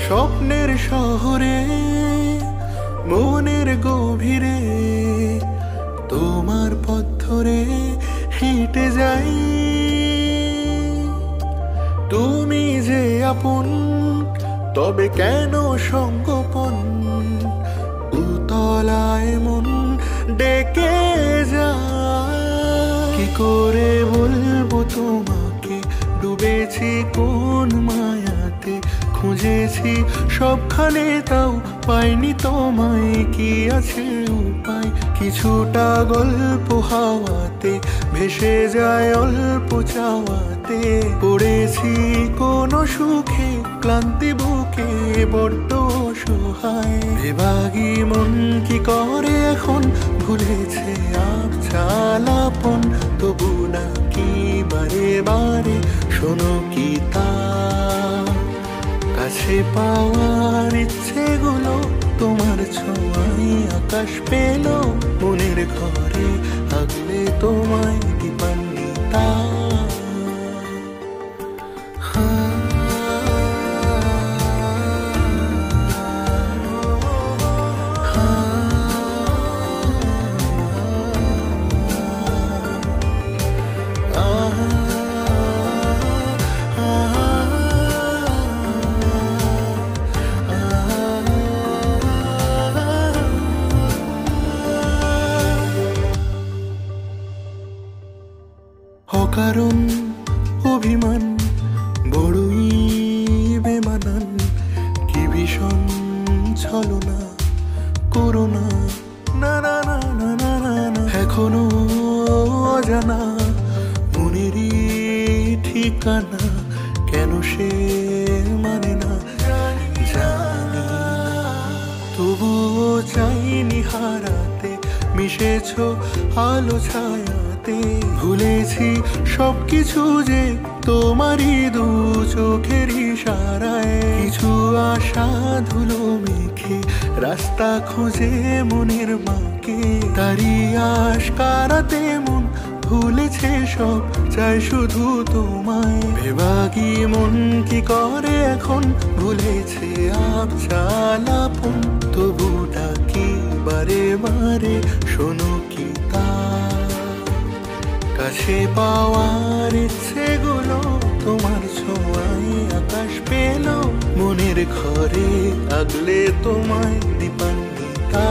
স্বপ্নের শহরে মনের গভীরে তোমার পথ ধরে হেঁটে যাই। তুমি যে আপন তবে কেন সঙ্গোপন, উতলায় মন ডেকে যায়। কি করে বলবো তোমাকে ডুবেছি কোন মায়াতে, খুঁজেছি সবখানে তাও পাইনি তোমায়। কি আছে উপায়, কিছুটা গল্প হাওয়াতে ভেসে যায় অল্প চাওয়াতে। পড়েছি কোনো সুখে ক্লান্তি বুকে বড্ড অসহায়। বেবাগী মন কি করে এখন ভুলেছে আবছালাপন, তবু না কি বারে বারে শোনো কি তা। কাছে পাওয়ার ইচ্ছেগুলো তোমার ছোঁয়ায় আকাশ পেল, মনের ঘরে আগলে তোমায় দীপান্বিতা। অকারণ অভিমান বড়ই বেমানান, কি ভীষণ ছলনা করোনা। না না না না না না না, এখনো অজানা মনেরই ঠিকানা, কেন সে মানে না জানি না। তবুও চাইনি হারাতে, মিশেছ আলো ছায়াতে। ভুলেছি সবকিছু যে তোমারই দু চোখের ইশারায়। কিছু আশা ধুলো মেখে রাস্তা খোঁজে মনের মাকে, তারি আশ কারাতে মন ভুলেছে সব, চাই শুধু তোমায়। বেবাগী মন কি করে এখন ভুলেছে আবছালাপন, তবু ডাকি বারে বারে শোনো কি তা। কাছে পাওয়ার ইচ্ছেগুলো তোমার ছোঁয়ায় আকাশ পেল, মনের ঘরে আগলে তোমায় দীপান্বিতা।